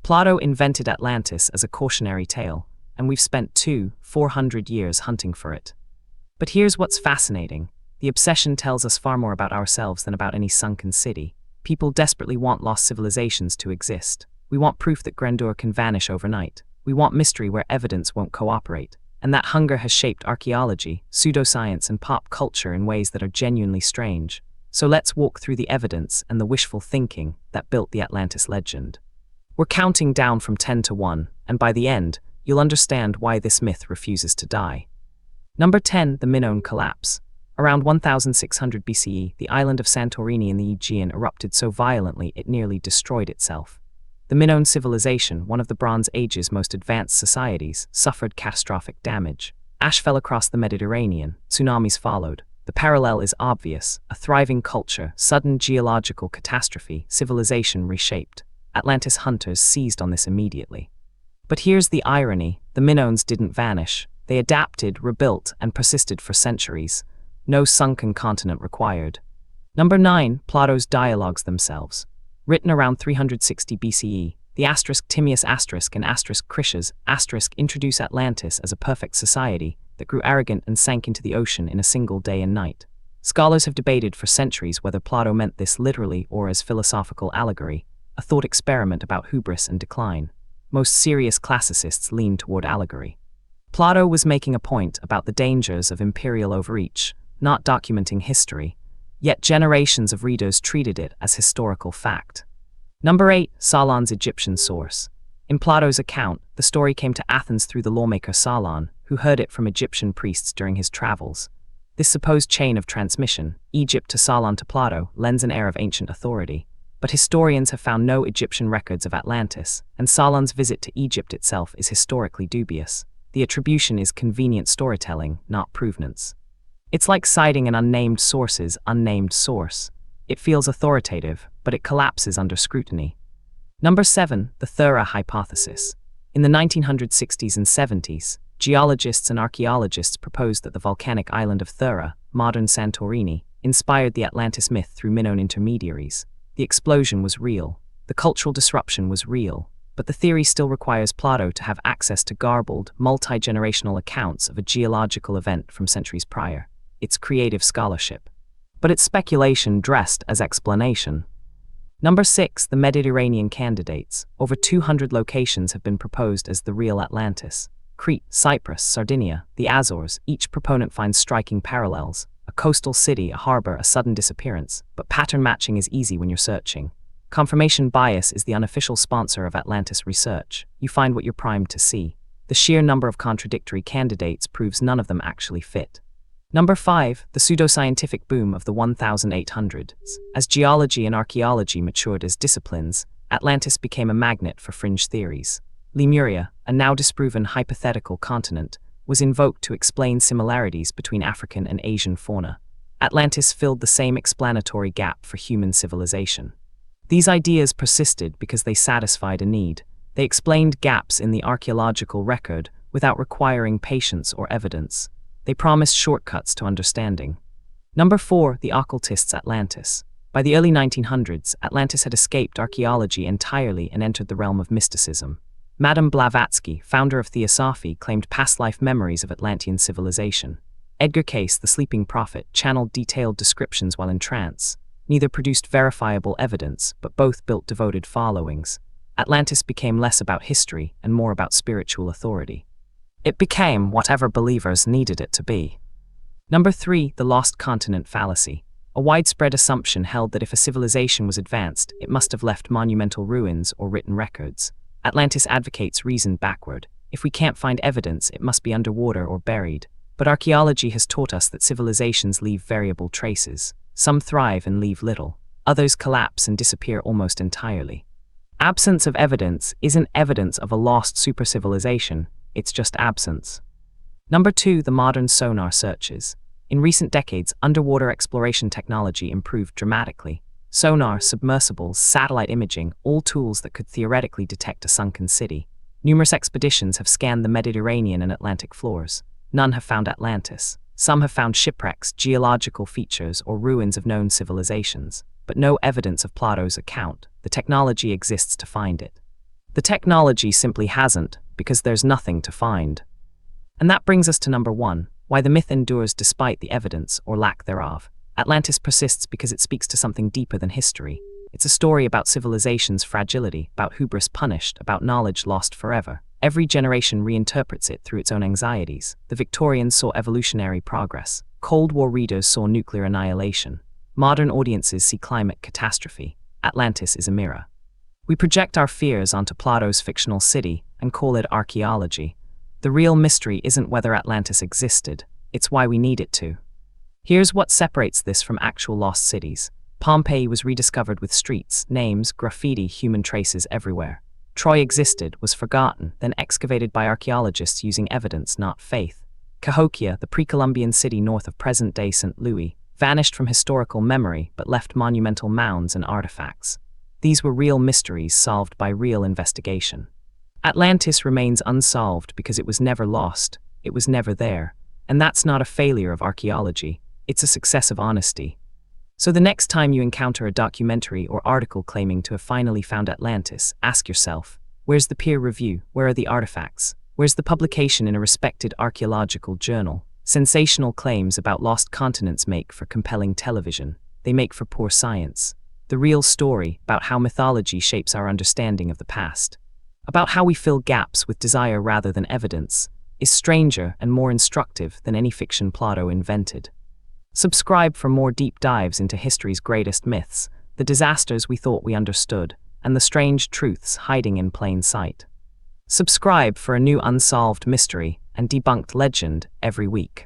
Plato invented Atlantis as a cautionary tale, and we've spent 400 years hunting for it. But here's what's fascinating. The obsession tells us far more about ourselves than about any sunken city. People desperately want lost civilizations to exist. We want proof that grandeur can vanish overnight. We want mystery where evidence won't cooperate. And that hunger has shaped archaeology, pseudoscience, and pop culture in ways that are genuinely strange. So let's walk through the evidence and the wishful thinking that built the Atlantis legend. We're counting down from 10 to 1, and by the end, you'll understand why this myth refuses to die. Number 10, the Minoan collapse. Around 1600 BCE, the island of Santorini in the Aegean erupted so violently it nearly destroyed itself. The Minoan civilization, one of the Bronze Age's most advanced societies, suffered catastrophic damage. Ash fell across the Mediterranean, tsunamis followed. The parallel is obvious: a thriving culture, sudden geological catastrophe, civilization reshaped. Atlantis hunters seized on this immediately. But here's the irony: the Minoans didn't vanish. They adapted, rebuilt, and persisted for centuries. No sunken continent required. Number 9, Plato's dialogues themselves. Written around 360 BCE, the asterisk Timaeus asterisk and asterisk Critias asterisk introduce Atlantis as a perfect society that grew arrogant and sank into the ocean in a single day and night. Scholars have debated for centuries whether Plato meant this literally or as philosophical allegory, a thought experiment about hubris and decline. Most serious classicists lean toward allegory. Plato was making a point about the dangers of imperial overreach, not documenting history, yet generations of readers treated it as historical fact. Number 8, Solon's Egyptian source. In Plato's account, the story came to Athens through the lawmaker Solon, who heard it from Egyptian priests during his travels. This supposed chain of transmission, Egypt to Solon to Plato, lends an air of ancient authority. But historians have found no Egyptian records of Atlantis, and Solon's visit to Egypt itself is historically dubious. The attribution is convenient storytelling, not provenance. It's like citing an unnamed source's unnamed source. It feels authoritative, but it collapses under scrutiny. Number 7, the Thera hypothesis. In the 1960s and 70s, geologists and archaeologists proposed that the volcanic island of Thera, modern Santorini, inspired the Atlantis myth through Minoan intermediaries. The explosion was real. The cultural disruption was real. But the theory still requires Plato to have access to garbled, multi-generational accounts of a geological event from centuries prior. It's creative scholarship. But it's speculation dressed as explanation. Number 6, the Mediterranean candidates. Over 200 locations have been proposed as the real Atlantis. Crete, Cyprus, Sardinia, the Azores, each proponent finds striking parallels. A coastal city, a harbor, a sudden disappearance. But pattern matching is easy when you're searching. Confirmation bias is the unofficial sponsor of Atlantis research. You find what you're primed to see. The sheer number of contradictory candidates proves none of them actually fit. Number 5, the pseudoscientific boom of the 1800s. As geology and archaeology matured as disciplines, Atlantis became a magnet for fringe theories. Lemuria, a now disproven hypothetical continent, was invoked to explain similarities between African and Asian fauna. Atlantis filled the same explanatory gap for human civilization. These ideas persisted because they satisfied a need. They explained gaps in the archaeological record without requiring patience or evidence. They promised shortcuts to understanding. Number 4, the occultists' Atlantis. By the early 1900s, Atlantis had escaped archaeology entirely and entered the realm of mysticism. Madame Blavatsky, founder of Theosophy, claimed past-life memories of Atlantean civilization. Edgar Cayce, the sleeping prophet, channeled detailed descriptions while in trance. Neither produced verifiable evidence, but both built devoted followings. Atlantis became less about history and more about spiritual authority. It became whatever believers needed it to be. Number 3, the lost continent fallacy. A widespread assumption held that if a civilization was advanced, it must have left monumental ruins or written records. Atlantis advocates reason backward. If we can't find evidence, it must be underwater or buried. But archaeology has taught us that civilizations leave variable traces. Some thrive and leave little. Others collapse and disappear almost entirely. Absence of evidence isn't evidence of a lost supercivilization. It's just absence. Number 2, the modern sonar searches. In recent decades, underwater exploration technology improved dramatically. Sonar, submersibles, satellite imaging, all tools that could theoretically detect a sunken city. Numerous expeditions have scanned the Mediterranean and Atlantic floors. None have found Atlantis. Some have found shipwrecks, geological features, or ruins of known civilizations. But no evidence of Plato's account. The technology exists to find it. The technology simply hasn't, because there's nothing to find. And that brings us to number 1, why the myth endures despite the evidence, or lack thereof. Atlantis persists because it speaks to something deeper than history. It's a story about civilization's fragility, about hubris punished, about knowledge lost forever. Every generation reinterprets it through its own anxieties. The Victorians saw evolutionary progress. Cold War readers saw nuclear annihilation. Modern audiences see climate catastrophe. Atlantis is a mirror. We project our fears onto Plato's fictional city and call it archaeology. The real mystery isn't whether Atlantis existed, it's why we need it to. Here's what separates this from actual lost cities. Pompeii was rediscovered with streets, names, graffiti, human traces everywhere. Troy existed, was forgotten, then excavated by archaeologists using evidence, not faith. Cahokia, the pre-Columbian city north of present-day St. Louis, vanished from historical memory but left monumental mounds and artifacts. These were real mysteries solved by real investigation. Atlantis remains unsolved because it was never lost, it was never there. And that's not a failure of archaeology, it's a success of honesty. So the next time you encounter a documentary or article claiming to have finally found Atlantis, ask yourself, where's the peer review? Where are the artifacts? Where's the publication in a respected archaeological journal? Sensational claims about lost continents make for compelling television. They make for poor science. The real story, about how mythology shapes our understanding of the past, about how we fill gaps with desire rather than evidence, is stranger and more instructive than any fiction Plato invented. Subscribe for more deep dives into history's greatest myths, the disasters we thought we understood, and the strange truths hiding in plain sight. Subscribe for a new unsolved mystery and debunked legend every week.